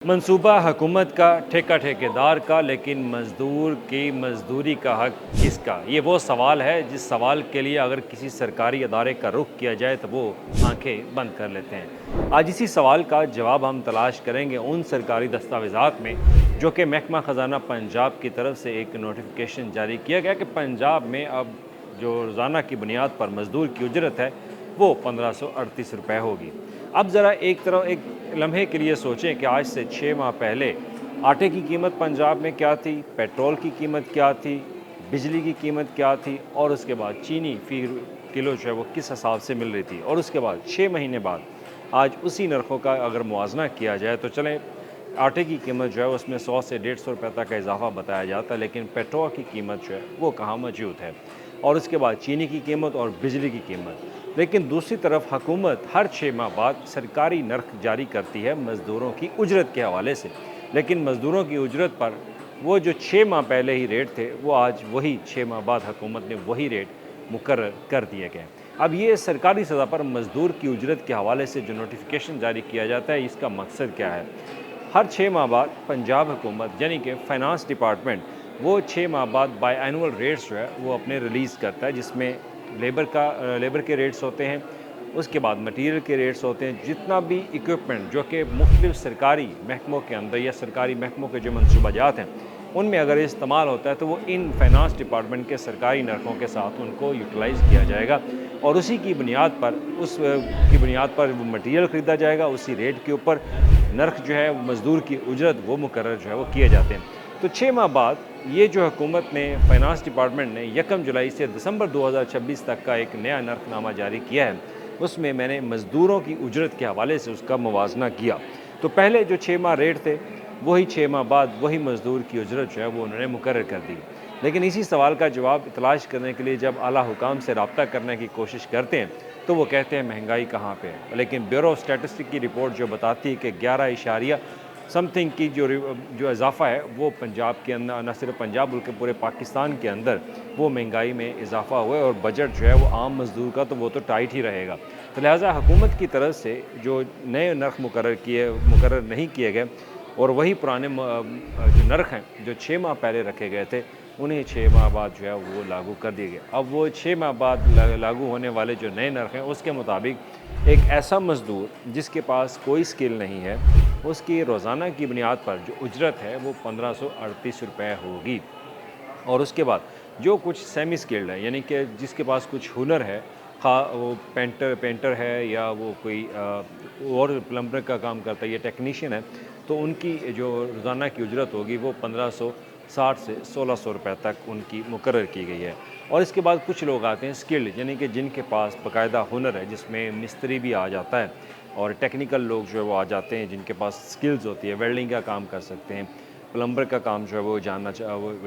मंसूबा हुकूमत का, ठेका ठेकेदार का, लेकिन मज़दूर की मज़दूरी का हक़ किसका? ये वो सवाल है जिस सवाल के लिए अगर किसी सरकारी अदारे का रुख किया जाए तो वो आंखें बंद कर लेते हैं। आज इसी सवाल का जवाब हम तलाश करेंगे उन सरकारी दस्तावेज़ात में जो कि महकमा ख़ज़ाना पंजाब की तरफ से एक नोटिफिकेशन जारी किया गया कि पंजाब में अब जो रोज़ाना की बुनियाद पर मज़दूर की उजरत है वो 1538 रुपये होगी। अब ज़रा एक लम्हे के लिए सोचें कि आज से 6 माह पहले आटे की कीमत पंजाब में क्या थी, पेट्रोल की कीमत क्या थी, बिजली की कीमत क्या थी और उसके बाद चीनी फ़ी किलो जो है वो किस हिसाब से मिल रही थी। और उसके बाद 6 महीने बाद आज उसी नरखों का अगर मुआवजा किया जाए तो चलें, आटे की कीमत जो है उसमें 100 से 150 रुपये तक का इजाफा बताया जाता है, लेकिन पेट्रोल की कीमत जो है वो कहाँ मौजूद है। और उसके बाद चीनी की कीमत और बिजली की कीमत। लेकिन दूसरी तरफ हुकूमत हर 6 माह बाद सरकारी नर्ख जारी करती है मज़दूरों की उजरत के हवाले से, लेकिन मज़दूरों की उजरत पर वो जो 6 माह पहले ही रेट थे वो आज वही 6 माह बाद हुकूमत ने वही रेट मुकर्रर कर दिए गए। अब ये सरकारी सतह पर मज़दूर की उजरत के हवाले से जो नोटिफिकेशन जारी किया जाता है, इसका मकसद क्या है? हर 6 माह बाद पंजाब हुकूमत यानी कि फ़ाइनेंस डिपार्टमेंट वो 6 माह बाद बाई एनुअल रेट्स जो है वो अपने रिलीज़ करता है, जिसमें लेबर के रेट्स होते हैं, उसके बाद मटीरियल के रेट्स होते हैं, जितना भी इक्विपमेंट जो कि मुख्तलिफ सरकारी महकमों के अंदर या सरकारी महकमों के जो मनसूबाजात हैं उनमें अगर इस्तेमाल होता है तो वो इन फाइनेंस डिपार्टमेंट के सरकारी नरखों के साथ उनको यूटिलाइज़ किया जाएगा और उसी की बुनियाद पर की बुनियाद पर वो मटीरियल ख़रीदा जाएगा, उसी रेट के ऊपर नर्ख जो है मज़दूर की उजरत वो मुकर्रर जो है वो किए जाते हैं। तो 6 माह बाद ये जो हुकूमत ने फाइनेंस डिपार्टमेंट ने 1 जुलाई से दिसंबर 2026 तक का एक नया नर्खनामा जारी किया है, उसमें मैंने मज़दूरों की उजरत के हवाले से उसका मुवाजना किया। तो पहले जो 6 माह रेट थे वही 6 माह बाद वही मज़दूर की उजरत जो है वो उन्होंने मुकर्रर कर दी। लेकिन इसी सवाल का जवाब तलाश करने के लिए जब आला हुकाम से रब्ता करने की कोशिश करते हैं तो वो कहते हैं महंगाई कहाँ पे है। लेकिन ब्यूरो ऑफ स्टैटिस्टिक्स की रिपोर्ट जो बताती है कि 11 इशारिया समथिंग की जो इजाफ़ा है वो पंजाब के अंदर, न सिर्फ पंजाब बल्कि पूरे पाकिस्तान के अंदर वो महंगाई में इजाफ़ा हुआ है और बजट जो है वो आम मज़दूर का तो वो तो टाइट ही रहेगा। तो लिहाजा हुकूमत की तरफ से जो नए नर्ख मुकर्रर नहीं किए गए और वही पुराने जो नर्ख हैं जो 6 माह पहले रखे गए थे उन्हें 6 माह बाद जो है वो लागू कर दिए गए। अब वो 6 माह बाद लागू होने वाले जो नए नर्ख हैं उसके मुताबिक एक ऐसा मज़दूर जिसके पास कोई स्किल नहीं है उसकी रोज़ाना की बुनियाद पर जो उजरत है वो 1538 रुपये होगी। और उसके बाद जो कुछ सेमी स्किल्ड है यानी कि जिसके पास कुछ हुनर है, खा वो पेंटर है या वो कोई और प्लम्बर का काम करता है या टेक्नीशियन है, तो उनकी जो रोज़ाना की उजरत होगी वो 1560 से 1600 रुपये तक उनकी मुकर्रर की गई है। और इसके बाद कुछ लोग आते हैं स्किल्ड यानी कि जिनके पास बाकायदा हुनर है, जिसमें मिस्त्री भी आ जाता है और टेक्निकल लोग जो है वो आ जाते हैं जिनके पास स्किल्स होती है, वेल्डिंग का काम कर सकते हैं, प्लम्बर का काम जो है वो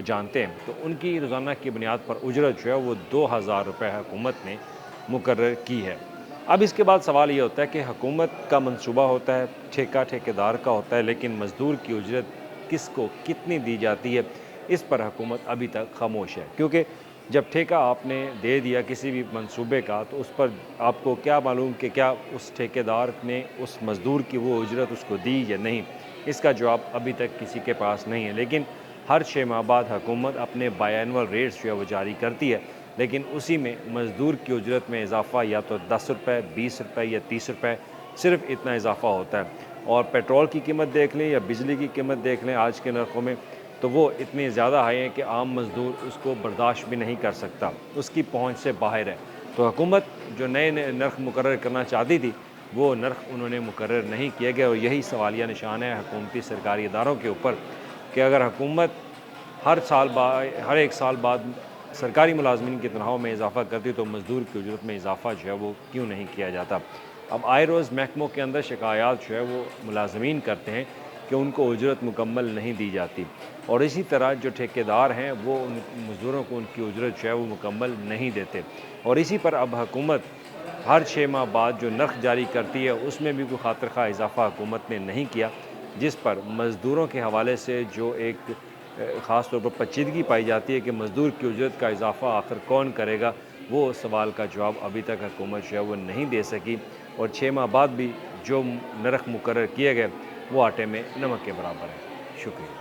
जानते हैं, तो उनकी रोज़ाना की बुनियाद पर उजरत जो है वो 2000 रुपये हुकूमत ने मुकर्रर की है। अब इसके बाद सवाल ये होता है कि हुकूमत का मंसूबा होता है, ठेकेदार का होता है, लेकिन मज़दूर की उजरत किसको कितनी दी जाती है, इस पर हुकूमत अभी तक खामोश है। क्योंकि जब ठेका आपने दे दिया किसी भी मंसूबे का तो उस पर आपको क्या मालूम कि क्या उस ठेकेदार ने उस मज़दूर की वो उजरत उसको दी या नहीं, इसका जवाब अभी तक किसी के पास नहीं है। लेकिन हर 6 माह बाद हुकूमत अपने बायएनुअल रेट्स जो है वो जारी करती है, लेकिन उसी में मज़दूर की उजरत में इजाफ़ा या तो 10 रुपये, 20 रुपये या 30 रुपये, सिर्फ इतना इजाफ़ा होता है। और पेट्रोल की कीमत देख लें या बिजली की कीमत देख लें आज के नरखों में, तो वो इतनी ज़्यादा हाई है कि आम मज़दूर उसको बर्दाश्त भी नहीं कर सकता, उसकी पहुँच से बाहर है। तो हुकूमत जो नए नर्ख मुकर्रर करना चाहती थी वो नर्ख उन्होंने मुकर्रर नहीं किए गए और यही सवालिया निशान है हुकूमती सरकारी इदारों के ऊपर कि अगर हुकूमत हर 1 साल बाद सरकारी मुलाजमीन की तनख्वाह में इजाफ़ा करती तो मज़दूर की उजरत में इजाफ़ा जो है वो क्यों नहीं किया जाता। अब आए रोज़ महकमों के अंदर शिकायत जो है वो मुलाजमीन करते हैं कि उनको उजरत मुकम्मल नहीं दी जाती और इसी तरह जो ठेकेदार हैं वो उन मज़दूरों को उनकी उजरत जो है वो मुकम्मल नहीं देते। और इसी पर अब हुकूमत हर 6 माह बाद जो नर्ख जारी करती है उसमें भी कोई खातिर खा इजाफ़ा हुकूमत ने नहीं किया, जिस पर मज़दूरों के हवाले से जो एक ख़ास तौर पर पेचीदगी पाई जाती है कि मज़दूर की उजरत का इजाफ़ा आखिर कौन करेगा, वो सवाल का जवाब अभी तक हुकूमत जो है वो नहीं दे सकी। और 6 माह बाद भी जो नर्ख मुकर्रर किए गए वो आटे में नमक के बराबर है। शुक्रिया।